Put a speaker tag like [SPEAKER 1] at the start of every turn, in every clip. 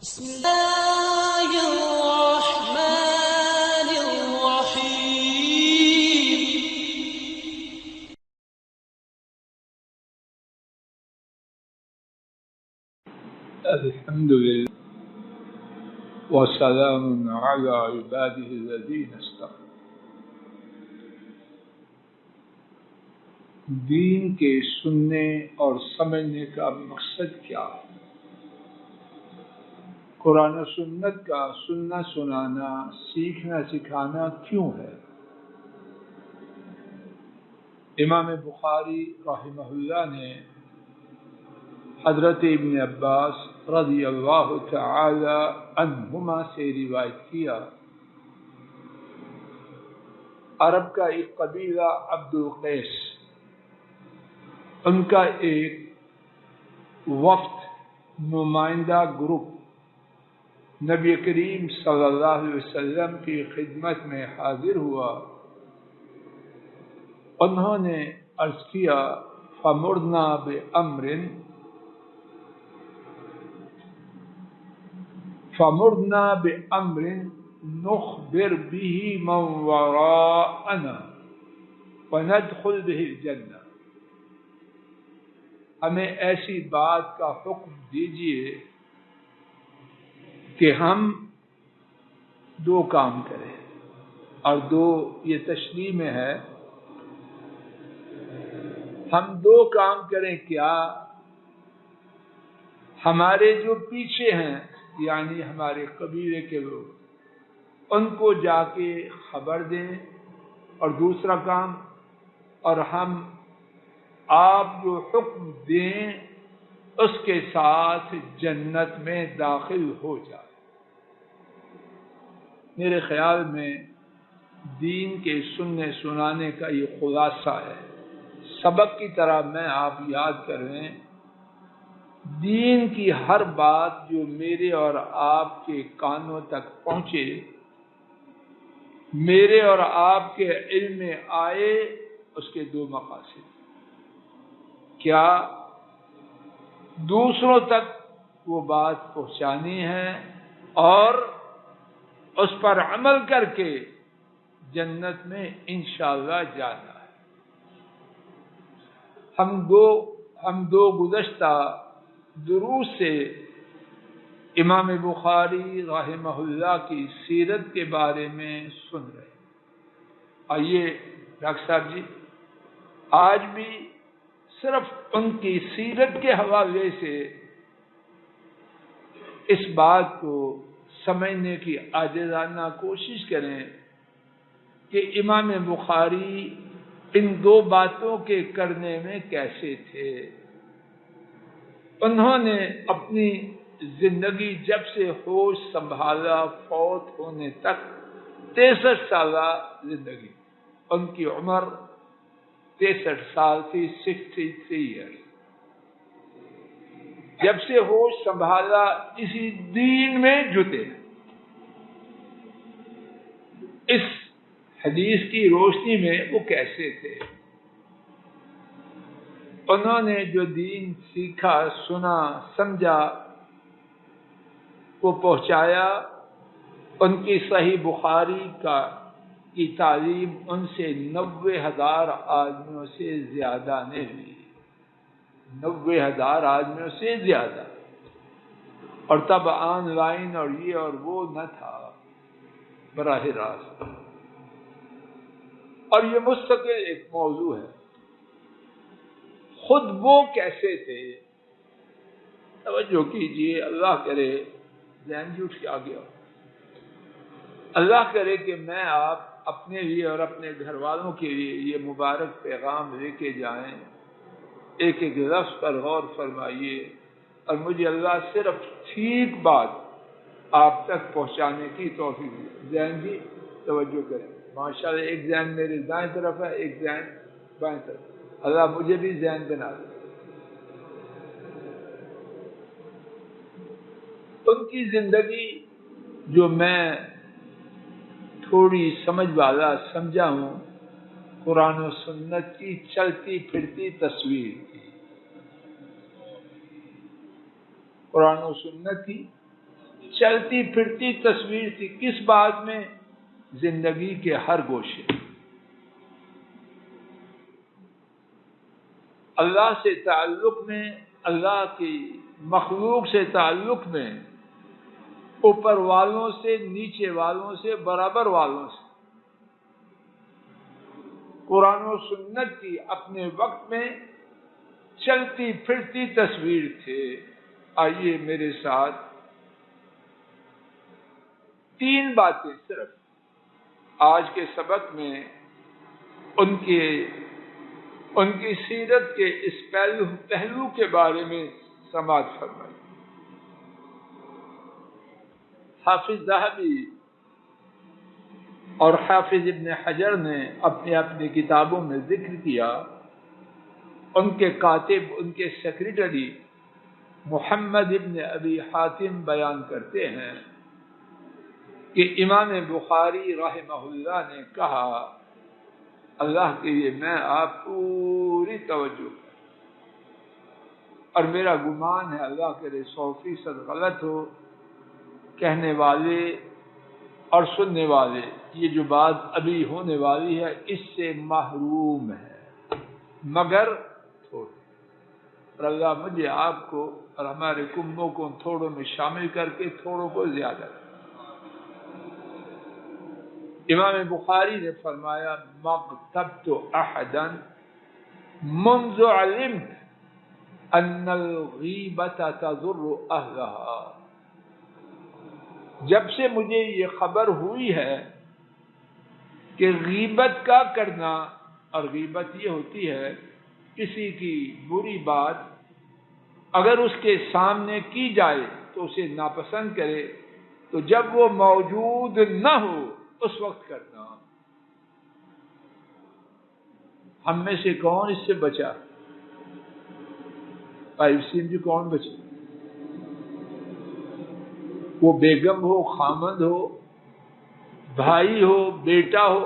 [SPEAKER 1] بسم الله الرحمن الرحيم.
[SPEAKER 2] الحمد لله وسلام على عباده الذين اصطفى. دین کے سننے اور سمجھنے کا مقصد کیا ہے؟ قرآن و سنت کا سننا سنانا، سیکھنا سکھانا کیوں ہے؟ امام بخاری رحمہ اللہ نے حضرت ابن عباس رضی اللہ تعالی عنہما سے روایت کیا، عرب کا ایک قبیلہ عبد القیس، ان کا ایک وفد نمائندہ گروپ نبی کریم صلی اللہ علیہ وسلم کی خدمت میں حاضر ہوا. انہوں نے عرض کیا فَمُرْنَا بِأَمْرٍ نُخْبِرْ بِهِ مَنْ وَرَاءَنَا وَنَدْخُلْ بِهِ الْجَنَّةَ. ہمیں ایسی بات کا حکم دیجئے کہ ہم دو کام کریں، اور دو یہ تشریح میں ہے. ہم دو کام کریں کیا؟ ہمارے جو پیچھے ہیں یعنی ہمارے قبیلے کے لوگ، ان کو جا کے خبر دیں، اور دوسرا کام، اور ہم آپ جو حکم دیں اس کے ساتھ جنت میں داخل ہو جائے. میرے خیال میں دین کے سننے سنانے کا یہ خلاصہ ہے. سبق کی طرح میں آپ یاد کریں، دین کی ہر بات جو میرے اور آپ کے کانوں تک پہنچے، میرے اور آپ کے علم میں آئے، اس کے دو مقاصد. کیا دوسروں تک وہ بات پہنچانی ہے اور اس پر عمل کر کے جنت میں انشاءاللہ جانا ہے. ہم دو گزشتہ دروس سے امام بخاری رحمہ اللہ کی سیرت کے بارے میں سن رہے ہیں. آئیے ڈاکٹر صاحب جی، آج بھی صرف ان کی سیرت کے حوالے سے اس بات کو سمجھنے کی عاجزانہ کوشش کریں کہ امام بخاری ان دو باتوں کے کرنے میں کیسے تھے. انہوں نے اپنی زندگی جب سے ہوش سنبھالا فوت ہونے تک 63 سالہ زندگی، ان کی عمر 63 سال تھی، 63 ایئرس. جب سے ہوش سنبھالا اسی دین میں جتے. اس حدیث کی روشنی میں وہ کیسے تھے؟ انہوں نے جو دین سیکھا، سنا، سمجھا، وہ پہنچایا. ان کی صحیح بخاری کی تعلیم ان سے 90,000 آدمیوں سے زیادہ نے لی. 90,000 آدمیوں سے زیادہ. اور تب آن لائن اور یہ اور وہ نہ تھا، براہ راست. اور یہ مستقل ایک موضوع ہے. خود وہ کیسے تھے؟ توجہ کیجئے، اللہ کرے ذہن بھی اٹھ کے آ گیا. اللہ کرے کہ میں آپ اپنے لیے اور اپنے گھر والوں کے لیے یہ مبارک پیغام لے کے جائیں. ایک ایک لفظ پر غور فرمائیے، اور مجھے اللہ صرف ٹھیک بات آپ تک پہنچانے کی توفیق دے. ذہن جی توجہ کریں. ماشاءاللہ ایک ذہن میرے دائیں طرف ہے، ایک ذہن بائیں طرف. اللہ مجھے بھی ذہن بنا دے. ان کی زندگی جو میں تھوڑی سمجھ والا سمجھا ہوں، قرآن و سنت کی چلتی پھرتی تصویر تھی. قرآن و سنت کی چلتی پھرتی تصویر تھی. کس بات میں؟ زندگی کے ہر گوشے. اللہ سے تعلق میں، اللہ کی مخلوق سے تعلق میں، اوپر والوں سے، نیچے والوں سے، برابر والوں سے. قرآن و سنت کی اپنے وقت میں چلتی پھرتی تصویر تھے. آئیے میرے ساتھ 3 باتیں صرف آج کے سبق میں ان کی سیرت کے اس پہلو کے بارے میں سماعت فرمائی. حافظ ذہبی اور حافظ ابن حجر نے اپنی کتابوں میں ذکر کیا. ان کے کاتب، ان کے سیکریٹری محمد ابن ابی حاتم بیان کرتے ہیں کہ امام بخاری رحمہ اللہ نے کہا، اللہ کے لیے میں آپ پوری توجہ کریں، اور میرا گمان ہے اللہ کے لیے 100% غلط ہو، کہنے والے اور سننے والے یہ جو بات ابھی ہونے والی ہے اس سے محروم ہے، مگر تھوڑے. اور اللہ مجھے، آپ کو اور ہمارے کنبوں کو تھوڑوں میں شامل کر کے تھوڑوں کو زیادہ کرے. امام بخاری نے فرمایا، مغتبت احدا منذ علمت ان الغیبت تضر اہلها. جب سے مجھے یہ خبر ہوئی ہے کہ غیبت کا کرنا، اور غیبت یہ ہوتی ہے کسی کی بری بات اگر اس کے سامنے کی جائے تو اسے ناپسند کرے، تو جب وہ موجود نہ ہو اس وقت کرنا. ہم میں سے کون اس سے بچا؟ پائیوسین جی کون بچے؟ وہ بیگم ہو، خامند ہو، بھائی ہو، بیٹا ہو،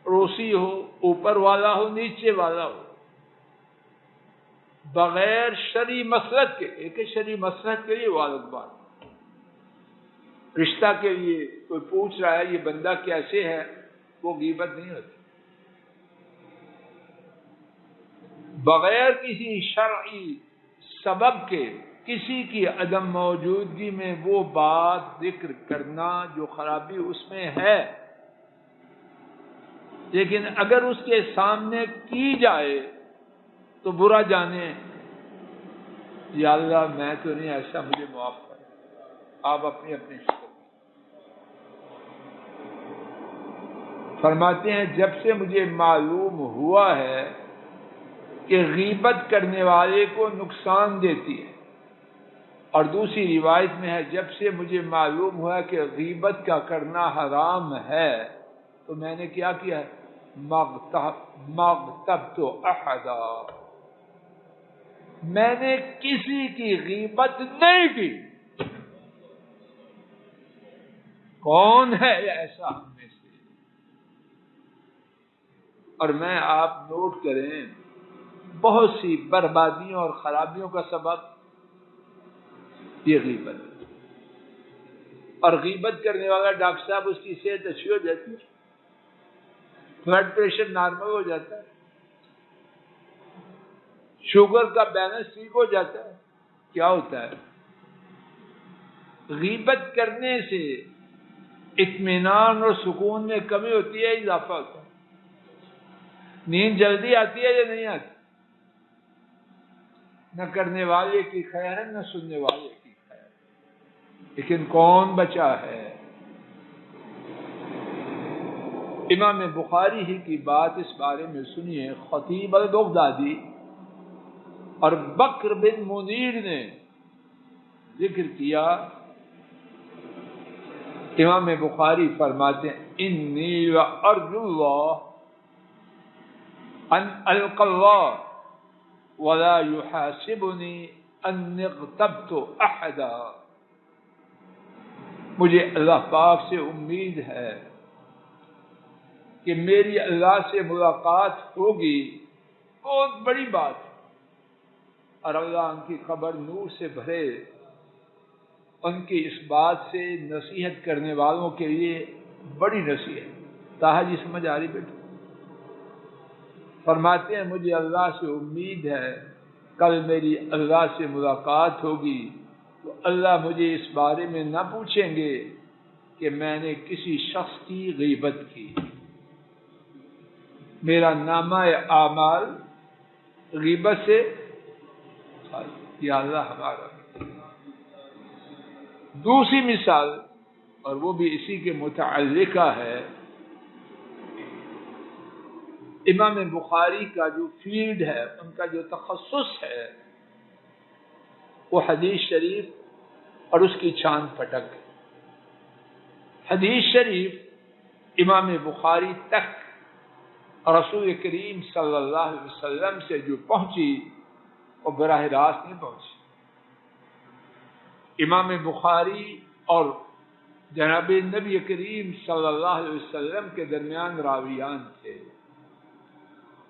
[SPEAKER 2] پڑوسی ہو، اوپر والا ہو، نیچے والا ہو، بغیر شرعی مصلحت کے. ایک شرعی مصلحت کے لیے وہ الگ بات. رشتہ کے لیے کوئی پوچھ رہا ہے یہ بندہ کیسے ہے، وہ غیبت نہیں ہوتی. بغیر کسی شرعی سبب کے کسی کی عدم موجودگی میں وہ بات ذکر کرنا جو خرابی اس میں ہے، لیکن اگر اس کے سامنے کی جائے تو برا جانے، یا اللہ میں تو نہیں ایسا، مجھے معاف کر. آپ اپنی شکل فرماتے ہیں جب سے مجھے معلوم ہوا ہے کہ غیبت کرنے والے کو نقصان دیتی ہے، اور دوسری روایت میں ہے جب سے مجھے معلوم ہوا کہ غیبت کا کرنا حرام ہے، تو میں نے کیا کیا؟ مغتبت احدا، میں نے کسی کی غیبت نہیں کی. کون ہے ایسا ہم میں سے؟ اور میں، آپ نوٹ کریں، بہت سی بربادیوں اور خرابیوں کا سبب یہ غیبت. اور غیبت کرنے والا ڈاکٹر صاحب اس کی صحت اچھی ہو جاتی ہے، بلڈ پریشر نارمل ہو جاتا ہے، شوگر کا بیلنس ٹھیک ہو جاتا ہے. کیا ہوتا ہے؟ غیبت کرنے سے اطمینان اور سکون میں کمی ہوتی ہے، اضافہ ہوتا ہے. نیند جلدی آتی ہے یا نہیں آتی؟ نہ کرنے والے کی خیر ہے، نہ سننے والے کی خیر. لیکن کون بچا ہے؟ امام بخاری ہی کی بات اس بارے میں سنیے. خطیب البغدادی اور بکر بن منیر نے ذکر کیا. امام بخاری فرماتے ہیں انی وارجو اللہ ان القى الله ولا يحاسبني ان اغتبت احدا. مجھے اللہ پاک سے امید ہے کہ میری اللہ سے ملاقات ہوگی، بہت بڑی بات ہے، اور اللہ ان کی قبر نور سے بھرے، ان کی اس بات سے نصیحت کرنے والوں کے لیے بڑی نصیحت. طه جی سمجھ آ رہی بیٹا؟ فرماتے ہیں مجھے اللہ سے امید ہے کل میری اللہ سے ملاقات ہوگی تو اللہ مجھے اس بارے میں نہ پوچھیں گے کہ میں نے کسی شخص کی غیبت کی. میرا نامہ اعمال غیبت سے یا اللہ ہمارا. دوسری مثال اور وہ بھی اسی کے متعلقہ ہے. امام بخاری کا جو فیلڈ ہے، ان کا جو تخصص ہے، وہ حدیث شریف اور اس کی چھان پھٹک. حدیث شریف امام بخاری تک رسول کریم صلی اللہ علیہ وسلم سے جو پہنچی وہ براہ راست نہیں پہنچی. امام بخاری اور جناب نبی کریم صلی اللہ علیہ وسلم کے درمیان راویان تھے.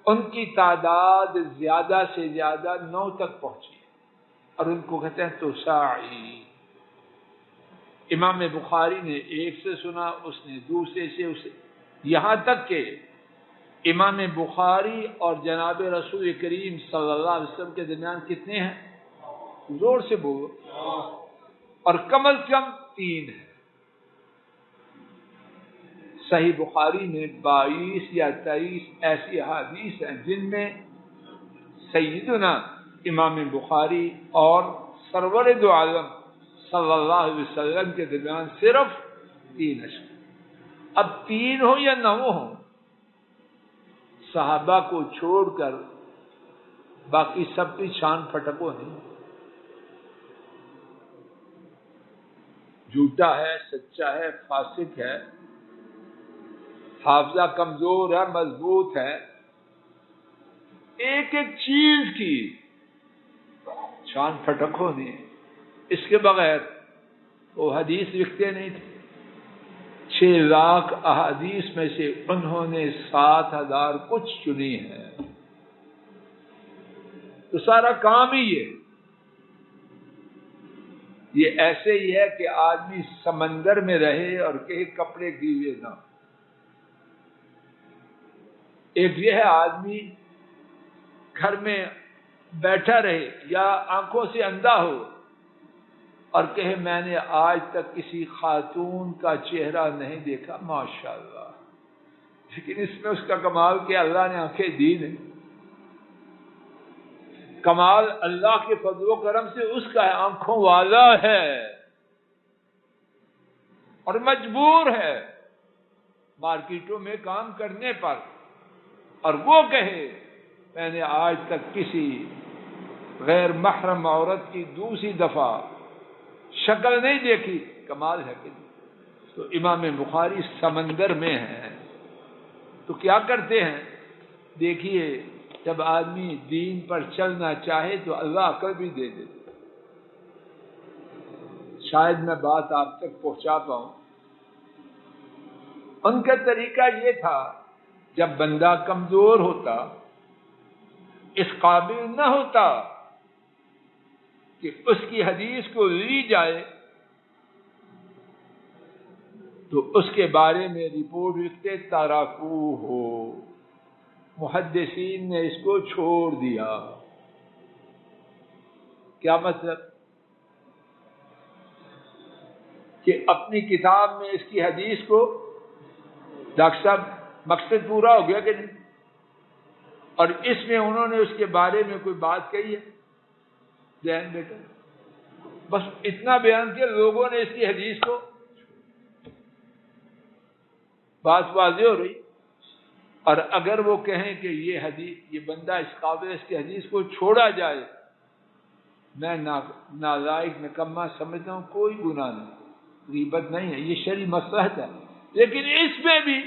[SPEAKER 2] ان کی تعداد زیادہ سے زیادہ 9 تک پہنچی اور ان کو کہتے ہیں توساعی. امام بخاری نے ایک سے سنا، اس نے دوسرے سے، اسے یہاں تک کہ امام بخاری اور جناب رسول کریم صلی اللہ علیہ وسلم کے درمیان کتنے ہیں؟ زور سے بولو. اور کم از کم 3 ہیں. صحیح بخاری میں 22 یا 23 ایسی احادیث ہیں جن میں سیدنا امام بخاری اور سرور دو عالم صلی اللہ علیہ وسلم کے درمیان صرف 3 اشخاص. اب 3 ہو یا 9 ہو، صحابہ کو چھوڑ کر باقی سب کی چھان پھٹکو نہیں. جھوٹا ہے، سچا ہے، فاسق ہے، حافظہ کمزور ہے، مضبوط ہے، ایک ایک چیز کی چھان پھٹکو نہیں. اس کے بغیر وہ حدیث لکھتے نہیں تھے. 6 لاکھ احادیث میں سے انہوں نے 7,000 کچھ چنی ہے. تو سارا کام ہی یہ ایسے ہی ہے کہ آدمی سمندر میں رہے اور کہیں کپڑے گیلے نہ. ایک یہ ہے آدمی گھر میں بیٹھا رہے یا آنکھوں سے اندھا ہو اور کہے میں نے آج تک کسی خاتون کا چہرہ نہیں دیکھا ماشاءاللہ، لیکن اس میں اس کا کمال کہ اللہ نے آنکھیں دی نہیں. کمال اللہ کے فضل و کرم سے اس کا ہے، آنکھوں والا ہے اور مجبور ہے مارکیٹوں میں کام کرنے پر، اور وہ کہے میں نے آج تک کسی غیر محرم عورت کی دوسری دفعہ شکل نہیں دیکھی. کمال ہے کہ نہیں؟ تو امام بخاری سمندر میں ہیں تو کیا کرتے ہیں؟ دیکھیے جب آدمی دین پر چلنا چاہے تو اللہ عقل بھی دے دیتے. شاید میں بات آپ تک پہنچا پاؤں. ان کا طریقہ یہ تھا جب بندہ کمزور ہوتا، اس قابل نہ ہوتا کہ اس کی حدیث کو لی جائے، تو اس کے بارے میں رپورٹ لکھتے تاراکو ہو، محدثین نے اس کو چھوڑ دیا. کیا مطلب؟ کہ اپنی کتاب میں اس کی حدیث کو، ڈاکٹر صاحب مقصد پورا ہو گیا کہ نہیں؟ اور اس میں انہوں نے اس کے بارے میں کوئی بات کہی ہے؟ ذہن بیٹا بس اتنا بیان کیا لوگوں نے اس کی حدیث کو. بات واضح ہو رہی. اور اگر وہ کہیں کہ یہ حدیث، یہ بندہ اس قابل اس کی حدیث کو چھوڑا جائے، میں نالائق نکما سمجھتا ہوں، کوئی گناہ نہیں، غیبت نہیں ہے، یہ شرعی مصلحت ہے. لیکن اس میں بھی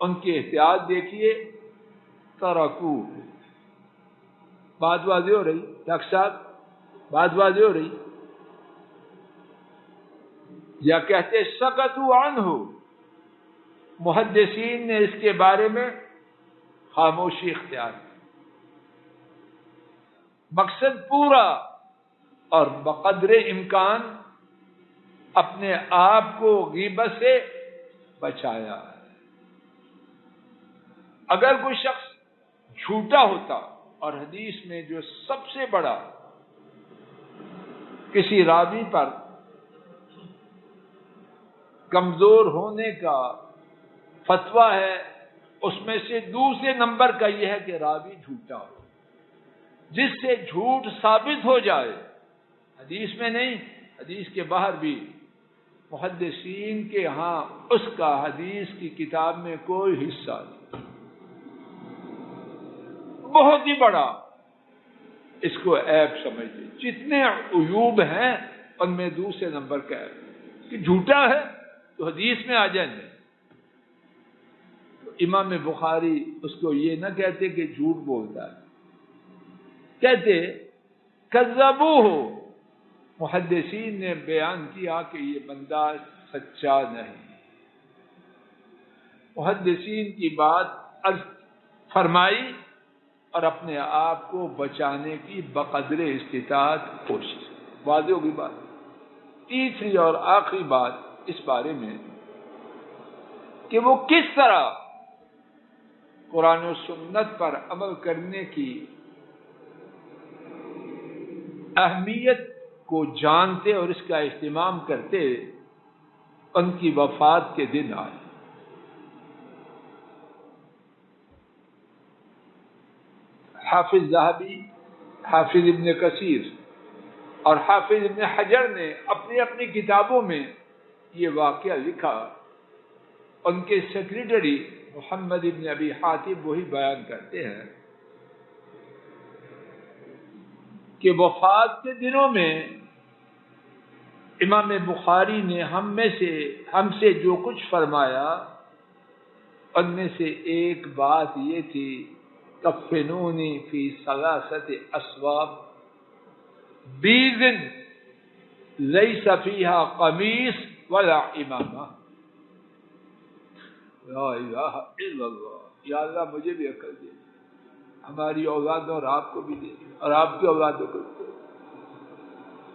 [SPEAKER 2] ان کی احتیاط دیکھیے. ترکو. بات واضح ہو رہی ڈاکٹر صاحب؟ بات واضح ہو رہی؟ یا کہتے سکتوا عنہ، محدثین نے اس کے بارے میں خاموشی اختیار کی. مقصد پورا اور بقدر امکان اپنے آپ کو غیبت سے بچایا ہے۔ اگر کوئی شخص جھوٹا ہوتا، اور حدیث میں جو سب سے بڑا کسی راوی پر کمزور ہونے کا فتویٰ ہے، اس میں سے دوسرے نمبر کا یہ ہے کہ راوی جھوٹا ہو، جس سے جھوٹ ثابت ہو جائے، حدیث میں نہیں، حدیث کے باہر بھی، محدثین کے ہاں اس کا حدیث کی کتاب میں کوئی حصہ نہیں، بہت ہی بڑا اس کو عیب سمجھتے، جتنے عیوب ہیں ان میں دوسرے نمبر کا عیب کہ جھوٹا ہے تو حدیث میں آ جائیں گے۔ تو امام بخاری اس کو یہ نہ کہتے کہ جھوٹ بولتا ہے، کہتے کذبوہ، محدثین نے بیان کیا کہ یہ بندہ سچا نہیں۔ محدثین کی بات عرض فرمائی اور اپنے آپ کو بچانے کی بقدر استطاعت کوشش، واضح ہوگی بات۔ تیسری اور آخری بات اس بارے میں کہ وہ کس طرح قرآن و سنت پر عمل کرنے کی اہمیت کو جانتے اور اس کا اہتمام کرتے، ان کی وفات کے دن آئے۔ حافظ ذہبی، حافظ ابن کثیر اور حافظ ابن حجر نے اپنی اپنی کتابوں میں یہ واقعہ لکھا۔ ان کے سیکریٹری محمد ابن ابی حاتم وہی بیان کرتے ہیں کہ وفات کے دنوں میں امام بخاری نے ہم سے جو کچھ فرمایا، ان میں سے ایک بات یہ تھی، کفنونی فی ثلاثۃ اثواب بیض لیس فیہا قمیص ولا امامہ۔ لا الہ الا اللہ، یا اللہ مجھے بھی عقل دے، ہماری اولادوں اور آپ کو بھی دے، اور آپ کی اولادوں کو بھی دے۔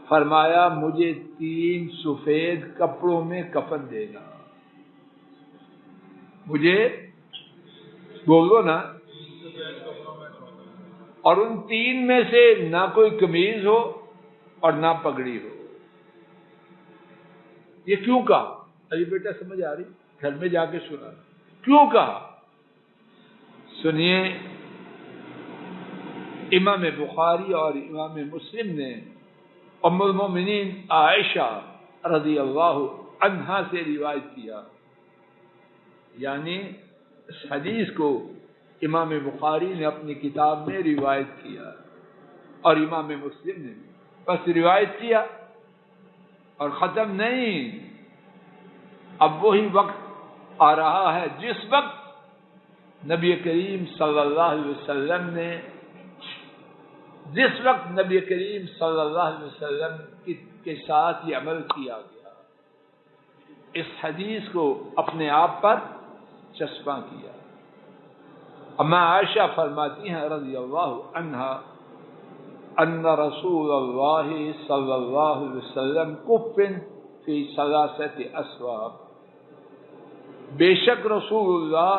[SPEAKER 2] فرمایا مجھے 3 سفید کپڑوں میں کفن دینا، مجھے بولو نا، اور ان 3 میں سے نہ کوئی قمیض ہو اور نہ پگڑی ہو۔ یہ کیوں کہا؟ ابھی بیٹا سمجھ آ رہی؟ گھر میں جا کے سنا کیوں کہا؟ سنیے، امام بخاری اور امام مسلم نے ام المؤمنین عائشہ رضی اللہ عنہا سے روایت کیا، یعنی اس حدیث کو امام بخاری نے اپنی کتاب میں روایت کیا اور امام مسلم نے بھی، بس روایت کیا اور ختم نہیں۔ اب وہی وقت آ رہا ہے جس وقت نبی کریم صلی اللہ علیہ وسلم کے ساتھ یہ عمل کیا گیا، اس حدیث کو اپنے آپ پر چسپاں کیا۔ اما عائشہ فرماتی ہیں رضی اللہ عنہا ان رسول اللہ صلی اللہ علیہ وسلم کفن فی ثلاثۃ اثواب، بے شک رسول اللہ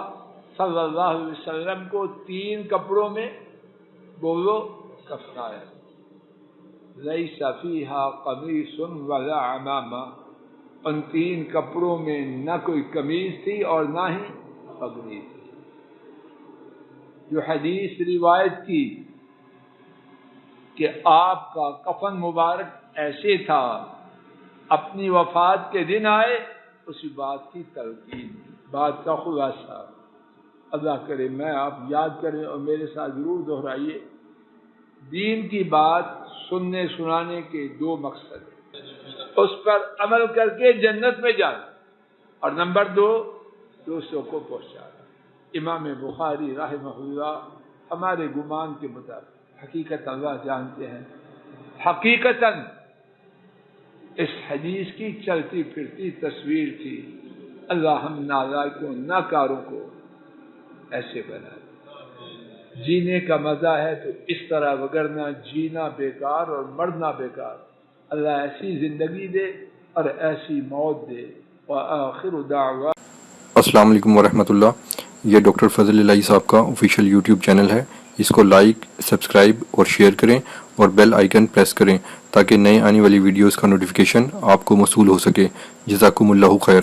[SPEAKER 2] صلی اللہ علیہ وسلم کو 3 کپڑوں میں بولو کفنایا، لیس فیہا قمیص ولا عمامہ، ان 3 کپڑوں میں نہ کوئی قمیض تھی اور نہ ہی پگڑی تھی۔ جو حدیث روایت کی کہ آپ کا کفن مبارک ایسے تھا، اپنی وفات کے دن آئے، اسی بات کی تلقین، بات کا خلاصہ اللہ کرے میں آپ یاد کریں اور میرے ساتھ ضرور دہرائیے۔ دین کی بات سننے سنانے کے 2 مقصد ہیں، اس پر عمل کر کے جنت میں جانا، اور نمبر 2 دوسروں کو پہنچانا۔ امام بخاری رحمہ اللہ ہمارے گمان کے مطابق، حقیقت اللہ جانتے ہیں، حقیقتاً اس حدیث کی چلتی پھرتی تصویر تھی۔ اللہ ہم نالائقوں ناکاروں کو ایسے بنا دے۔ جینے کا مزہ ہے تو اس طرح، وگرنہ جینا بیکار اور مرنا بیکار۔ اللہ ایسی زندگی دے اور ایسی موت دے۔ وآخر دعوان
[SPEAKER 3] السلام علیکم ورحمۃ اللہ۔ یہ ڈاکٹر فضل الہی صاحب کا آفیشیل یوٹیوب چینل ہے، اس کو لائک، سبسکرائب اور شیئر کریں اور بیل آئیکن پریس کریں تاکہ نئے آنے والی ویڈیوز کا نوٹیفیکیشن آپ کو موصول ہو سکے۔ جزاکم اللہ خیر۔